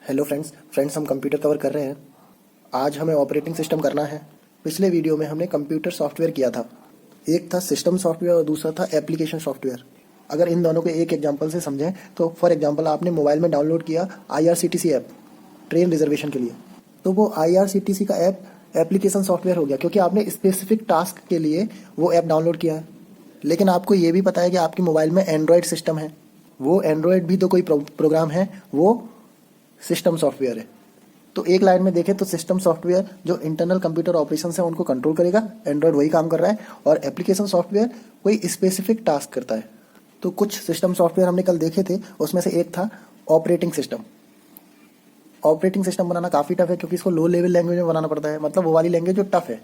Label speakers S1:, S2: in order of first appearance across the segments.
S1: Hello friends हम computer cover कर रहे हैं। आज हमें ऑपरेटिंग सिस्टम करना है। पिछले वीडियो में हमने कंप्यूटर सॉफ्टवेयर किया था। एक था सिस्टम सॉफ्टवेयर और दूसरा था एप्लीकेशन सॉफ्टवेयर। अगर इन दोनों को एक एग्जांपल से समझें तो फॉर एग्जांपल आपने मोबाइल में डाउनलोड किया IRCTC ऐप ट्रेन रिजर्वेशन के लिए, तो वो IRCTC का ऐप एप्लीकेशन सॉफ्टवेयर हो गया क्योंकि आपने स्पेसिफिक टास्क के लिए वो ऐप डाउनलोड किया है। लेकिन आपको ये भी पता है कि आपके मोबाइल में एंड्रॉयड सिस्टम है, वो एंड्रॉयड भी तो कोई प्रोग्राम है, वो सिस्टम सॉफ्टवेयर है। तो एक लाइन में देखें तो सिस्टम सॉफ्टवेयर जो इंटरनल कंप्यूटर ऑपरेशन है उनको कंट्रोल करेगा, एंड्रॉयड वही काम कर रहा है, और एप्लीकेशन सॉफ्टवेयर कोई स्पेसिफिक टास्क करता है। तो कुछ सिस्टम सॉफ्टवेयर हमने कल देखे थे, उसमें से एक था ऑपरेटिंग सिस्टम। ऑपरेटिंग सिस्टम बनाना काफ़ी टफ है क्योंकि इसको लो लेवल लैंग्वेज में बनाना पड़ता है, मतलब वो वाली लैंग्वेज जो टफ है।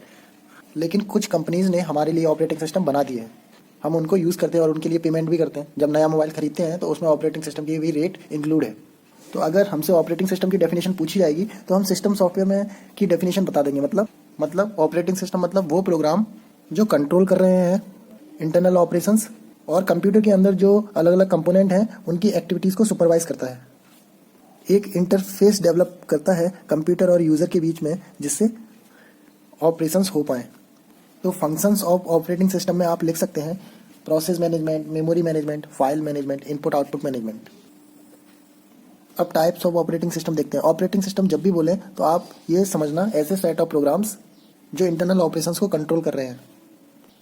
S1: लेकिन कुछ कंपनीज ने हमारे लिए ऑपरेटिंग सिस्टम बना दिए हैं, हम उनको यूज़ करते हैं और उनके लिए पेमेंट भी करते हैं। जब नया मोबाइल खरीदते हैं तो उसमें ऑपरेटिंग सिस्टम की भी रेट इंक्लूड है। तो अगर हमसे ऑपरेटिंग सिस्टम की डेफिनेशन पूछी जाएगी तो हम सिस्टम सॉफ्टवेयर में की डेफिनेशन बता देंगे। मतलब ऑपरेटिंग सिस्टम मतलब वो प्रोग्राम जो कंट्रोल कर रहे हैं इंटरनल ऑपरेशंस और कंप्यूटर के अंदर जो अलग अलग कंपोनेंट हैं उनकी एक्टिविटीज़ को सुपरवाइज करता है। एक इंटरफेस डेवलप करता है कंप्यूटर और यूज़र के बीच में जिससे ऑपरेशंस हो पाएँ। तो फंक्शंस ऑफ ऑपरेटिंग सिस्टम में आप लिख सकते हैं process management, memory management, file management, input output management. अब टाइप्स ऑफ ऑपरेटिंग सिस्टम देखते हैं। ऑपरेटिंग सिस्टम जब भी बोले तो आप ये समझना ऐसे सेट ऑफ प्रोग्राम्स जो इंटरनल ऑपरेशंस को कंट्रोल कर रहे हैं,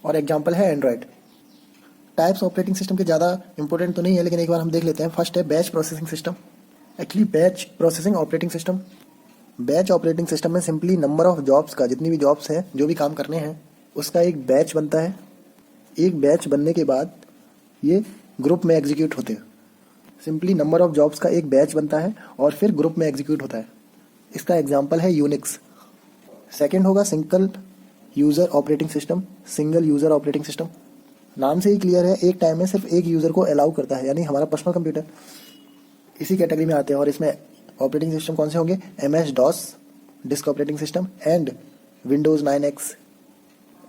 S1: और एग्जांपल है एंड्रॉयड। टाइप्स ऑपरेटिंग सिस्टम के ज़्यादा इंपॉर्टेंट तो नहीं है, लेकिन एक बार हम देख लेते हैं। फर्स्ट है batch processing system. Actually batch processing operating system, batch operating system में सिंपली नंबर ऑफ जॉब्स का, जितनी भी जॉब्स हैं जो भी काम करने हैं उसका एक बैच बनता है। एक बैच बनने के बाद ये ग्रुप में एग्जीक्यूट होते हैं। सिंपली नंबर ऑफ जॉब्स का एक बैच बनता है और फिर ग्रुप में एग्जीक्यूट होता है। इसका एग्जांपल है यूनिक्स। सेकंड होगा single user operating system. Single user operating system नाम से ही क्लियर है, एक टाइम में सिर्फ एक यूज़र को अलाउ करता है, यानी हमारा पर्सनल कंप्यूटर इसी कैटेगरी में आते हैं। और इसमें ऑपरेटिंग सिस्टम कौन से होंगे? MS-DOS disk operating system and Windows 9X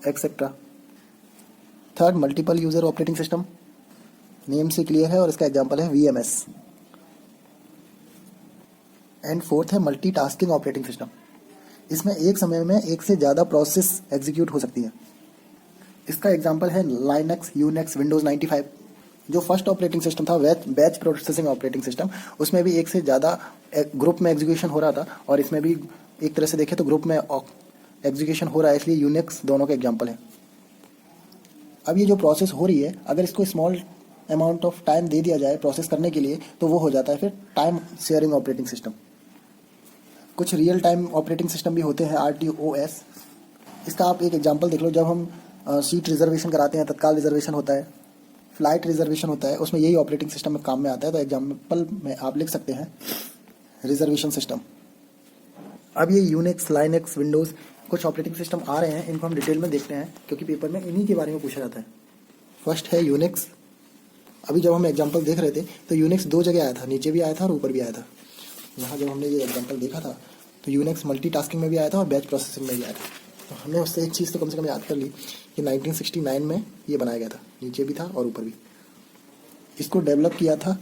S1: etcetera. Third multiple user operating system, name से क्लियर है और इसका एग्जांपल है VMS। एंड फोर्थ है मल्टीटास्किंग ऑपरेटिंग सिस्टम। इसमें एक समय में एक से ज़्यादा प्रोसेस एग्जीक्यूट हो सकती है। इसका एग्जांपल है लाइनक्स, यूनिक्स, Windows 95। जो फर्स्ट ऑपरेटिंग सिस्टम था बैच प्रोसेसिंग ऑपरेटिंग सिस्टम, उसमें भी एक से ज़्यादा ग्रुप में एग्जीक्यूशन हो रहा था, और इसमें भी एक तरह से देखें तो ग्रुप में एग्जीक्यूशन हो रहा है, इसलिए यूनिक्स दोनों के एग्जाम्पल है। अब ये जो प्रोसेस हो रही है, अगर इसको स्मॉल अमाउंट ऑफ टाइम दे दिया जाए प्रोसेस करने के लिए तो वो हो जाता है फिर टाइम शेयरिंग ऑपरेटिंग सिस्टम। कुछ रियल टाइम ऑपरेटिंग सिस्टम भी होते हैं, RTOS। इसका आप एक एग्जांपल देख लो। जब हम सीट रिजर्वेशन कराते हैं, तत्काल रिजर्वेशन होता है, फ्लाइट रिजर्वेशन होता है, उसमें यही ऑपरेटिंग सिस्टम में काम में आता है। तो एग्जाम्पल में आप लिख सकते हैं रिजर्वेशन सिस्टम। अब ये यूनिक्स, लाइनक्स, विंडोज़ कुछ ऑपरेटिंग सिस्टम आ रहे हैं, इनको हम डिटेल में देखते हैं क्योंकि पेपर में इन्हीं के बारे में पूछा जाता है। फर्स्ट है यूनिक्स। अभी जब हम एग्जांपल देख रहे थे तो यूनिक्स दो जगह आया था, नीचे भी आया था और ऊपर भी आया था। यहाँ जब हमने ये एग्जांपल देखा था तो यूनिक्स मल्टीटास्किंग में भी आया था और बैच प्रोसेसिंग में भी आया था। तो हमने उससे एक चीज़ तो कम से कम याद कर ली कि 1969 में ये बनाया गया था, नीचे भी था और ऊपर भी। इसको डेवलप किया था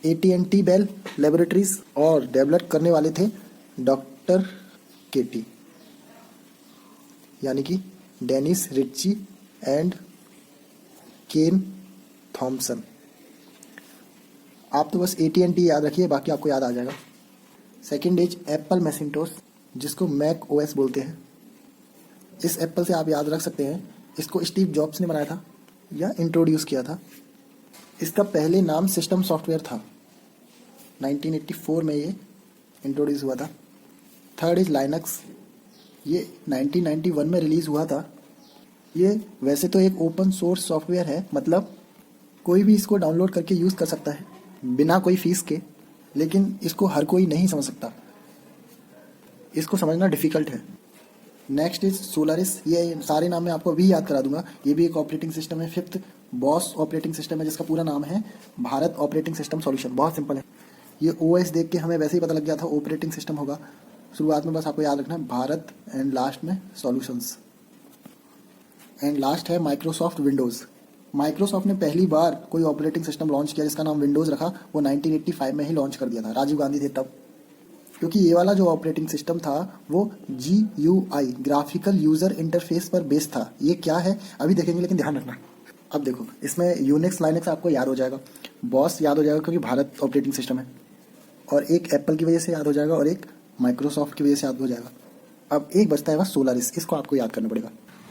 S1: AT&T बेल लेबोरेटरीज, और डेवलप करने वाले थे डॉक्टर केटी, यानी कि डेनिस रिच्ची एंड केन थॉमसन। आप तो बस AT&T याद रखिए, बाकी आपको याद आ जाएगा। सेकंड इज एप्पल मैकिंटोश, जिसको मैक OS बोलते हैं। इस एप्पल से आप याद रख सकते हैं, इसको स्टीव जॉब्स ने बनाया था या इंट्रोड्यूस किया था। इसका पहले नाम सिस्टम सॉफ्टवेयर था, 1984 में ये इंट्रोड्यूस हुआ था। थर्ड इज लाइनक्स, ये 1991 में रिलीज़ हुआ था। ये वैसे तो एक ओपन सोर्स सॉफ्टवेयर है, मतलब कोई भी इसको डाउनलोड करके यूज़ कर सकता है बिना कोई फीस के, लेकिन इसको हर कोई नहीं समझ सकता, इसको समझना डिफ़िकल्ट है। नेक्स्ट इज सोलारिस, ये सारे नाम मैं आपको अभी याद करा दूंगा, ये भी एक ऑपरेटिंग सिस्टम है। फिफ्थ बॉस ऑपरेटिंग सिस्टम है, जिसका पूरा नाम है भारत ऑपरेटिंग सिस्टम सॉल्यूशन। बहुत सिंपल है, ये OS देख के हमें वैसे ही पता लग गया था ऑपरेटिंग सिस्टम होगा। शुरुआत में बस आपको याद रखना है भारत एंड लास्ट में सॉल्यूशंस। एंड लास्ट है माइक्रोसॉफ्ट विंडोज़। माइक्रोसॉफ्ट ने पहली बार कोई ऑपरेटिंग सिस्टम लॉन्च किया जिसका नाम विंडोज़ रखा, वो 1985 में ही लॉन्च कर दिया था, राजीव गांधी थे तब। क्योंकि ये वाला जो ऑपरेटिंग सिस्टम था वो GUI ग्राफिकल यूजर इंटरफेस पर बेस्ड था। ये क्या है अभी देखेंगे, लेकिन ध्यान रखना। अब देखो, इसमें यूनिक्स लाइनक्स आपको याद हो जाएगा, बॉस याद हो जाएगा क्योंकि भारत ऑपरेटिंग सिस्टम है, और एक एप्पल की वजह से याद हो जाएगा और एक माइक्रोसॉफ्ट की वजह से याद हो जाएगा। अब एक बचता है बस सोलारिस, इसको आपको याद करना पड़ेगा।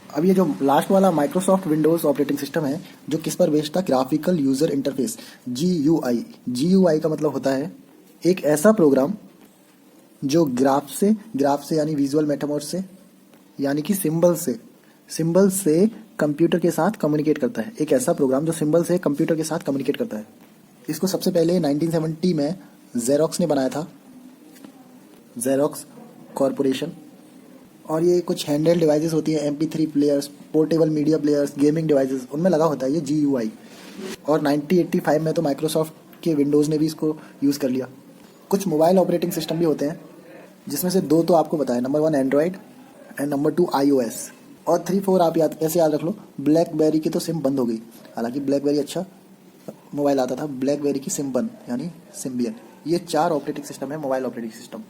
S1: अब ये जो लास्ट वाला माइक्रोसॉफ्ट विंडोज ऑपरेटिंग सिस्टम है जो किस पर बेस्ड था, graphical user interface GUI। GUI का मतलब होता है एक ऐसा प्रोग्राम जो ग्राफ से यानी विजुअल मेटामोर से यानी कि सिंबल से कंप्यूटर के साथ कम्युनिकेट करता है। एक ऐसा प्रोग्राम जो सिंबल से कंप्यूटर के साथ कम्युनिकेट करता है। इसको सबसे पहले 1970 में जेरोक्स ने बनाया था, जेरोक्स कॉरपोरेशन। और ये कुछ हैंडहेल्ड डिवाइसेस होती है, MP3 players, portable media players, gaming devices, उनमें लगा होता है ये GUI। और 1985 में तो माइक्रोसॉफ्ट के विंडोज़ ने भी इसको यूज़ कर लिया। कुछ मोबाइल ऑपरेटिंग सिस्टम भी होते हैं जिसमें से 2 तो आपको पता है, number 1 Android and number 2 iOS। और 3, 4 आप ऐसे याद रख लो। ब्लैकबेरी की तो सिम बंद हो गई, हालांकि ब्लैकबेरी अच्छा मोबाइल आता था। ब्लैकबेरी की सिम बंद यानी सिम्बियन। ये 4 ऑपरेटिंग सिस्टम है, मोबाइल ऑपरेटिंग सिस्टम।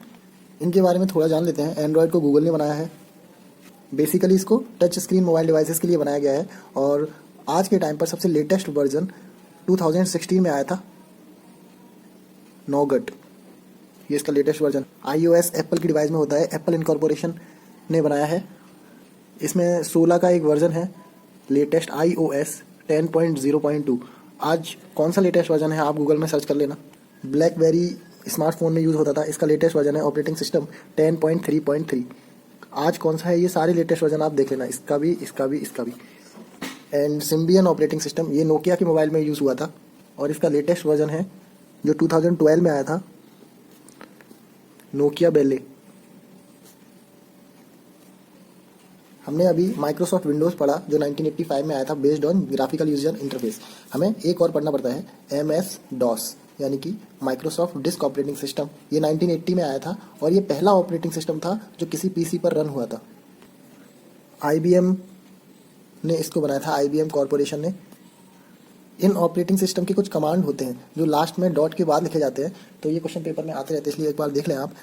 S1: इनके बारे में थोड़ा जान लेते हैं। एंड्रॉयड को गूगल ने बनाया है। बेसिकली इसको टच स्क्रीन मोबाइल डिवाइसेस के लिए बनाया गया है, और आज के टाइम पर सबसे लेटेस्ट वर्जन 2016 में आया था, नोगट। ये इसका लेटेस्ट वर्जन। iOS एप्पल की डिवाइस में होता है, एप्पल इनकॉर्पोरेशन ने बनाया है। इसमें 16 का एक वर्जन है, लेटेस्ट iOS 10.0.2। आज कौन सा लेटेस्ट वर्जन है आप गूगल में सर्च कर लेना। ब्लैकबेरी स्मार्टफोन में यूज़ होता था, इसका लेटेस्ट वर्जन है ऑपरेटिंग सिस्टम 10.3.3। आज कौन सा है, ये सारे लेटेस्ट वर्जन आप देख लेना, इसका भी। एंड सिम्बियन ऑपरेटिंग सिस्टम, ये नोकिया के मोबाइल में यूज़ हुआ था, और इसका लेटेस्ट वर्जन है जो 2012 में आया था, नोकिया बेले। हमने अभी माइक्रोसॉफ्ट विंडोज़ पढ़ा जो 1985 में आया था, based on graphical user interface. हमें एक और पढ़ना पड़ता है, MS-DOS यानी कि माइक्रोसॉफ्ट डिस्क ऑपरेटिंग सिस्टम। ये 1980 में आया था, और ये पहला ऑपरेटिंग सिस्टम था जो किसी PC पर रन हुआ था। IBM ने इसको बनाया था, IBM कॉरपोरेशन ने। इन ऑपरेटिंग सिस्टम के कुछ कमांड होते हैं जो लास्ट में डॉट के बाद लिखे जाते हैं, तो ये क्वेश्चन पेपर में आते रहते हैं, इसलिए एक बार देख लें आप।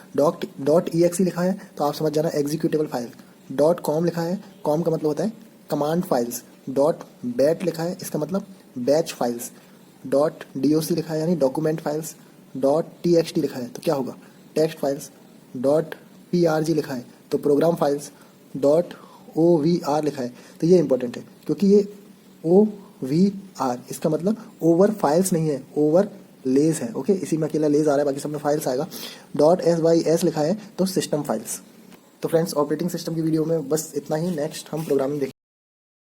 S1: .exe लिखा है तो आप समझ जाना एग्जीक्यूटेबल फाइल। .com लिखा है, कॉम का मतलब होता है कमांड फाइल्स। .bat लिखा है, इसका मतलब बैच फाइल्स। .doc लिखा है यानी डॉक्यूमेंट फाइल्स। .txt लिखा है तो क्या होगा, टेक्स्ट फाइल्स। .prg लिखा है तो प्रोग्राम फाइल्स। .ovr लिखा है तो ये इंपॉर्टेंट है, क्योंकि ये OVR इसका मतलब ओवर फाइल्स नहीं है, ओवर लेज है। ओके, इसी में अकेला लेज आ रहा है, बाकी सब में फाइल्स आएगा। .sys लिखा है तो सिस्टम फाइल्स। तो फ्रेंड्स, ऑपरेटिंग सिस्टम की वीडियो में बस इतना ही। नेक्स्ट हम प्रोग्रामिंग देखेंगे।